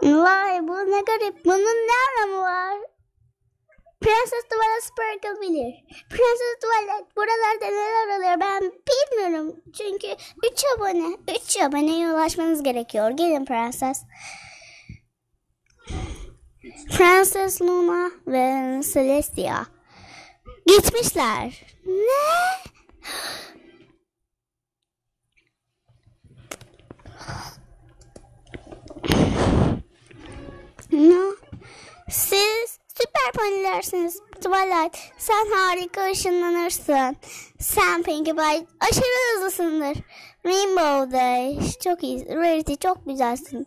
Vay, bu ne garip. Bunun ne anlamı var? Prenses Tuvalet Sparkle bilir. Prenses Tuvalet, buralarda neler oluyor ben bilmiyorum. Çünkü 3 aboneye ulaşmanız gerekiyor. Gelin prenses. Prenses Luna ve Celestia gitmişler. Ne? No. Siz süper ponilersiniz. Twilight, sen harika ışınlanırsın. Sen Pinkie Pie aşırı hızlısındır. Rainbow Dash çok iyi. Rarity çok güzelsin.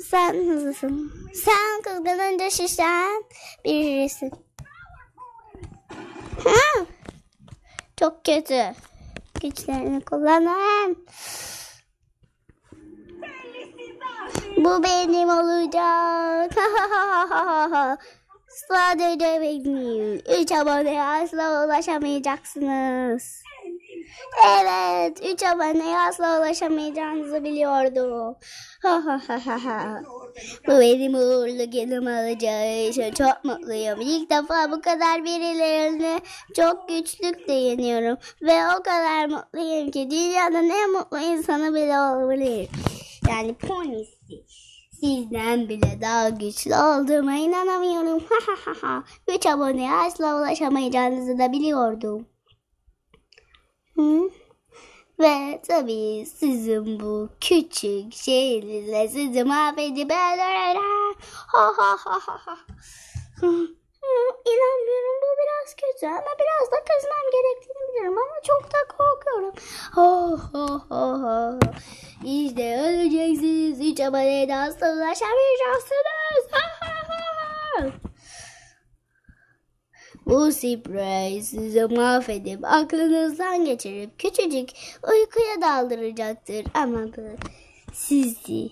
Sen hızlısın. Sen kızgınınca şişen birisin. Çok kötü. Güçlerini kullanın. Bu benim olacak. Sadece benim. 3 aboneye asla ulaşamayacaksınız. Evet, 3 aboneye asla ulaşamayacağınızı biliyordum. Bu benim uğurlu günüm olacağı için çok mutluyum. İlk defa bu kadar birilerine çok güçlükle yeniyorum. Ve o kadar mutluyum ki dünyanın en mutlu insanı bile olabilir. Yani ponisi. Sizden bile daha güçlü olduğuma inanamıyorum. 3 aboneye asla ulaşamayacağınızı da biliyordum. Ve tabii sizin bu küçük şeyinizle sizi mahvedip öldürürüm. İnanmıyorum, bu biraz kötü ama biraz da kızmam gerektiğini biliyorum ama çok da korkuyorum. İşte öleceksiniz. 3 aboneye de asla ulaşamayacaksınız. Bu sprey sizi mahvedip aklınızdan geçirip küçücük uykuya daldıracaktır. Ama bu sizi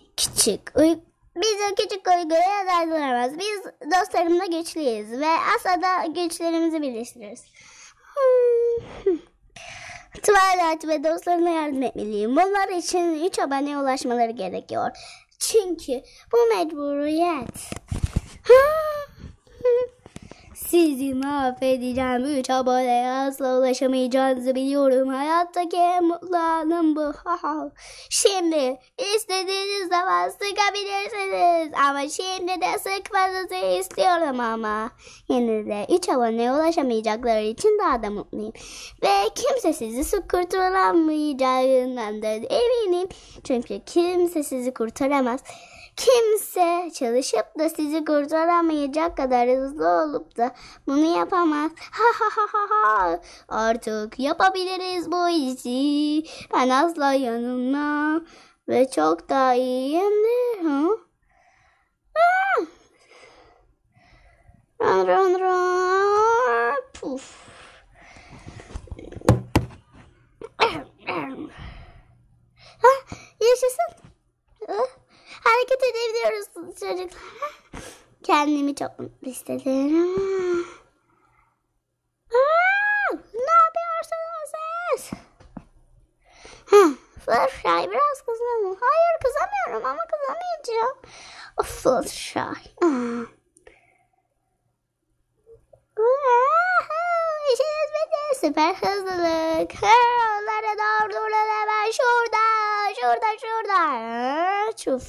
bizi küçük uykuya daldıramaz. Biz dostlarımla güçlüyüz ve asla da güçlerimizi birleştiririz. Twilight ve dostlarına yardım etmeliyim. Bunlar için 3 aboneye ulaşmaları gerekiyor. Çünkü bu mecburiyet. Sizi mahvedeceğim. 3 aboneye asla ulaşamayacağınızı biliyorum. Hayattaki en mutlu anım bu. Şimdi istediğiniz zaman sıkabilirsiniz. Ama şimdi de sıkmanızı istiyorum ama. Yine de 3 aboneye ulaşamayacakları için daha da mutluyum. Ve kimse sizi kurtaramayacağından da eminim. Çünkü kimse sizi kurtaramaz. Kimse çalışıp da sizi kurtaramayacak kadar hızlı olup da bunu yapamaz. Artık yapabiliriz bu işi. Ben asla yanımda ve çok daha iyiyimdir. Run. Puf. Yaşasın. Hareket edebiliyoruz çocuklar. Kendimi çok mutlu hissediyorum. Ne yapıyorsunuz siz? Fluttershy, biraz kızamıyorum. Hayır, kızamıyorum ama kızamayacağım. Fluttershy. İşiniz bitti. Süper hızlılık. Onlara doğru durun hemen şurada. Çuf.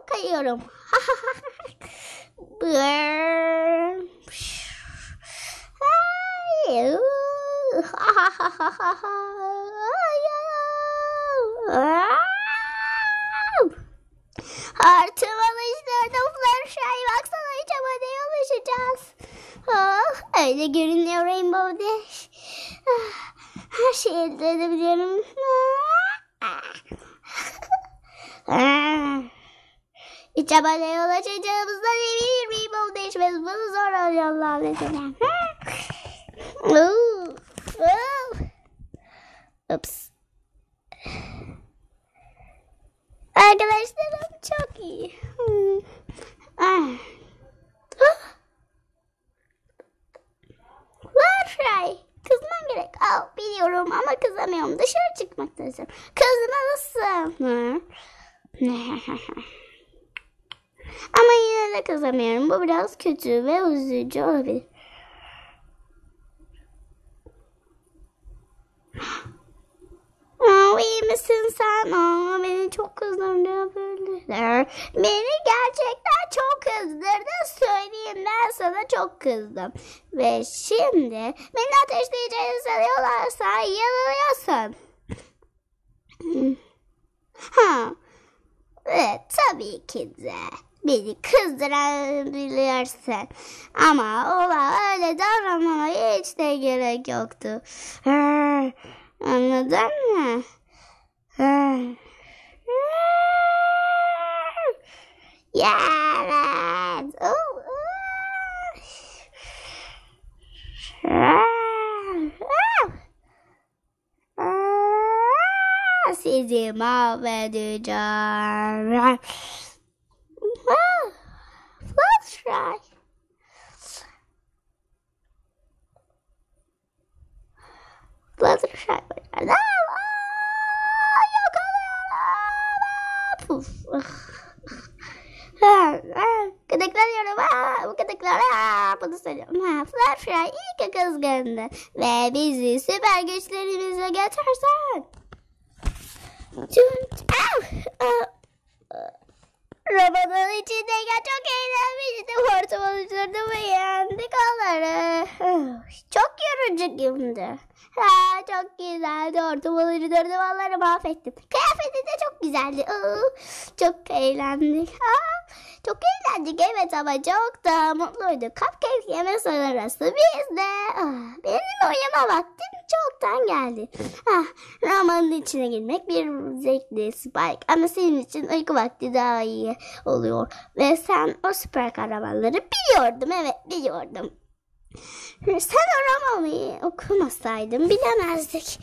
Kayıyorum. Artık alıştırdım Fluttershy. Baksana, 3 aboneye ulaşacağız. Öyle görünüyor Rainbow Dash. Her şeyi elde edebiliyorum. Hiç aboneye ulaşacağımızdan eminim Rainbow Dash ve bunu zor alıyorlar mesela. Ups. Arkadaşlarım çok iyi. Fluttershy, kızman gerek. Biliyorum ama kızamıyorum. Dışarı çıkmak istiyorum. Kızmalısın. Ama yine de kızamıyorum. Bu biraz kötü ve üzücü olabilir. İyi misin sen? Beni çok kızdırabilirler. Beni gerçekten çok kızdırdı. Söyleyeyim, ben sana çok kızdım. Ve şimdi beni ateşleyeceğini sanıyorlarsa yanılıyorsun. Evet, tabii ki de. Beni kızdırabilirsin. Ama öyle davranmaya hiç de gerek yoktu. Anladın mı? Evet. Sizi mahvedeceğim. Fluttershy. Fluttershy. Gıdıklanıyorum. Gıdıklanıyorum. Bunu söylüyorum. Fluttershy iyi ki kızgındı. Ve bizi süper güçlerimize getirsen. Robotunun içindeyken çok eğlenmiştim. Hortum oluşturdum ve yendik onları. Çok yorucu gündü. Çok güzeldi. Hortum oluşturdum, onları mahvettim. Kıyafeti de çok güzeldi. Çok eğlendik. Çok eğlendik evet, ama çok da mutluyduk. Cupcake yeme sonrası biz de. Benim uyuma vaktim çoktan geldi. Romanın içine girmek bir zevkli Spike. Ama senin için uyku vakti daha iyi oluyor. Ve sen o süper kahramanları biliyordum. Evet, biliyordum. Sen o romanı okumasaydın bilemezdik.